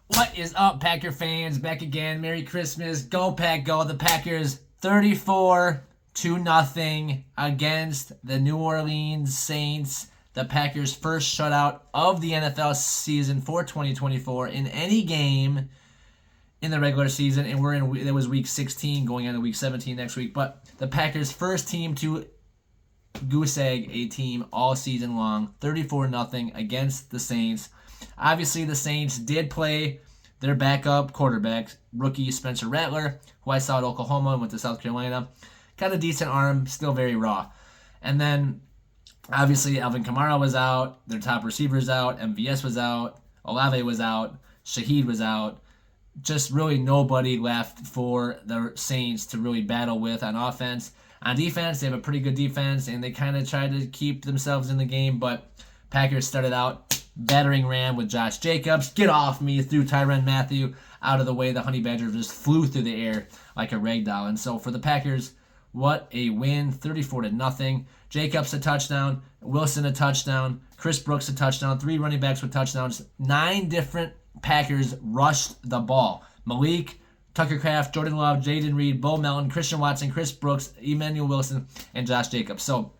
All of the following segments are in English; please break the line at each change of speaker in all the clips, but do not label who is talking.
What is up, Packer fans? Back again. Merry Christmas. Go Pack Go. The Packers 34-0 against the New Orleans Saints. The Packers' first shutout of the NFL season for 2024 in any game in the regular season, and it was week 16 going into week 17 next week. But the Packers' first team to goose egg a team all season long, 34-0 against the Saints. Obviously, the Saints did play their backup quarterback, rookie Spencer Rattler, who I saw at Oklahoma and went to South Carolina. Got a decent arm, still very raw. And then, obviously, Alvin Kamara was out, their top receivers out, MVS was out, Olave was out, Shaheed was out. Just really nobody left for the Saints to really battle with on offense. On defense, they have a pretty good defense, and they kind of tried to keep themselves in the game, but Packers started out battering ram with Josh Jacobs. Get off me, threw Tyrann Mathieu out of the way. The Honey Badger just flew through the air like a ragdoll. And so for the Packers, what a win, 34-0. Jacobs a touchdown, Wilson a touchdown, Chris Brooks a touchdown, 3 running backs with touchdowns. 9 different Packers rushed the ball. Malik, Tucker Kraft, Jordan Love, Jaden Reed, Bo Melton, Christian Watson, Chris Brooks, Emmanuel Wilson, and Josh Jacobs. So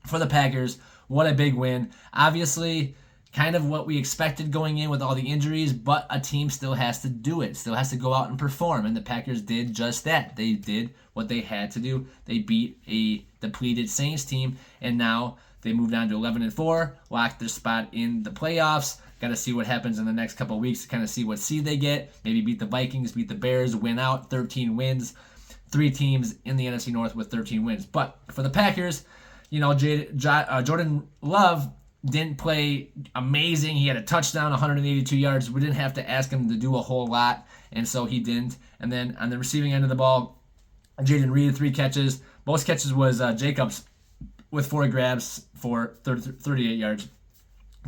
for the Packers, what a big win. Obviously, kind of what we expected going in with all the injuries, but a team still has to do it, still has to go out and perform, and the Packers did just that. They did what they had to do. They beat a depleted Saints team, and now they moved on to 11-4, locked their spot in the playoffs. Got to see what happens in the next couple of weeks to kind of see what seed they get. Maybe beat the Vikings, beat the Bears, win out, 13 wins. 3 teams in the NFC North with 13 wins. But for the Packers, Jordan Love didn't play amazing. He had a touchdown, 182 yards. We didn't have to ask him to do a whole lot, and so he didn't. And then on the receiving end of the ball, Jaden Reed, 3 catches. Most catches was Jacobs with 4 grabs for 38 yards.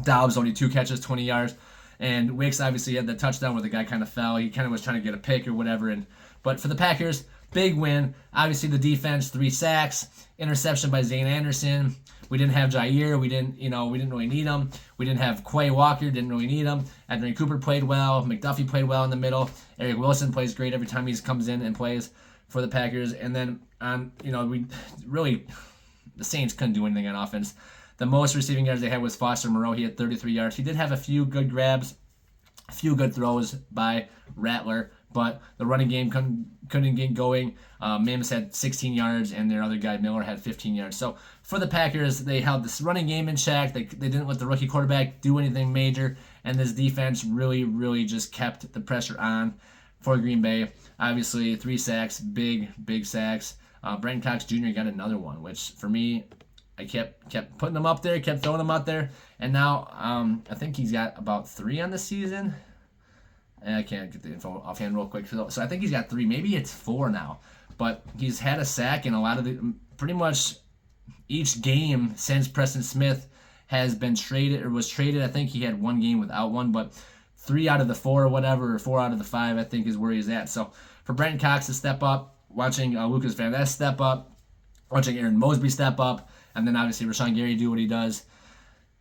Dobbs only 2 catches, 20 yards. And Wicks obviously had the touchdown where the guy kind of fell. He kind of was trying to get a pick or whatever. But for the Packers, big win. Obviously the defense, 3 sacks, interception by Zane Anderson. We didn't have Jair. We didn't really need him. We didn't have Quay Walker. Didn't really need him. Adrian Cooper played well. McDuffie played well in the middle. Eric Wilson plays great every time he comes in and plays for the Packers. And then the Saints couldn't do anything on offense. The most receiving yards they had was Foster Moreau. He had 33 yards. He did have a few good grabs, a few good throws by Rattler, but the running game couldn't get going. Mims had 16 yards, and their other guy, Miller, had 15 yards. So for the Packers, they held this running game in check. They didn't let the rookie quarterback do anything major, and this defense really, really just kept the pressure on for Green Bay. Obviously, 3 sacks, big sacks. Brent Cox Jr. got another one, which for me, I kept putting him up there, kept throwing him out there, and now I think he's got about 3 on the season. And I can't get the info offhand real quick, so I think he's got 3, maybe it's 4 now. But he's had a sack in a lot of pretty much each game since Preston Smith has been traded or was traded. I think he had 1 game without one, but 3 out of the 4 or whatever, or 4 out of the 5, I think is where he's at. So for Brenton Cox to step up, watching Lucas Van Ness step up, watching Aaron Mosby step up, and then obviously Rashawn Gary do what he does.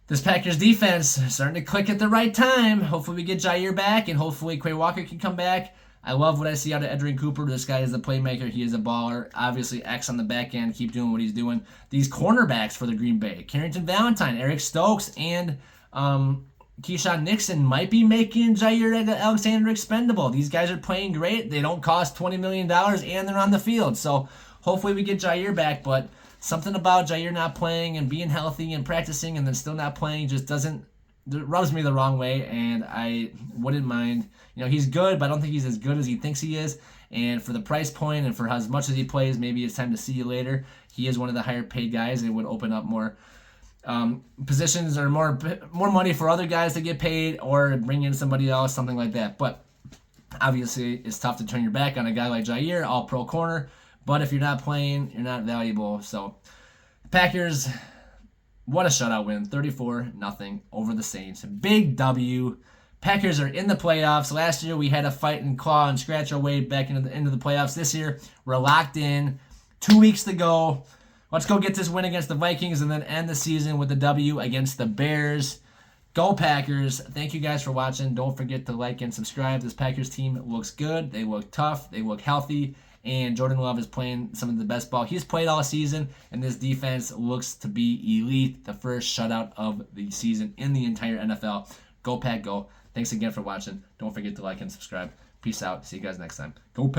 This Packers defense is starting to click at the right time. Hopefully we get Jair back, and hopefully Quay Walker can come back. I love what I see out of Adrian Cooper. This guy is a playmaker. He is a baller. Obviously, X on the back end. Keep doing what he's doing. These cornerbacks for the Green Bay, Carrington Valentine, Eric Stokes, and Keyshawn Nixon might be making Jair Alexander expendable. These guys are playing great. They don't cost $20 million, and they're on the field. So hopefully we get Jair back, but something about Jair not playing and being healthy and practicing and then still not playing just rubs me the wrong way, and I wouldn't mind. He's good, but I don't think he's as good as he thinks he is. And for the price point and for as much as he plays, maybe it's time to see you later. He is one of the higher paid guys. It would open up more positions or more money for other guys to get paid or bring in somebody else, something like that. But obviously, it's tough to turn your back on a guy like Jair, all-pro corner. But if you're not playing, you're not valuable. So Packers, what a shutout win, 34-0 over the Saints. Big W. Packers are in the playoffs. Last year we had to fight and claw and scratch our way back into the playoffs. This year we're locked in. 2 weeks to go. Let's go get this win against the Vikings and then end the season with the W against the Bears. Go Packers. Thank you guys for watching. Don't forget to like and subscribe. This Packers team looks good. They look tough. They look healthy. And Jordan Love is playing some of the best ball he's played all season. And this defense looks to be elite. The first shutout of the season in the entire NFL. Go Pack, go. Thanks again for watching. Don't forget to like and subscribe. Peace out. See you guys next time. Go Pack.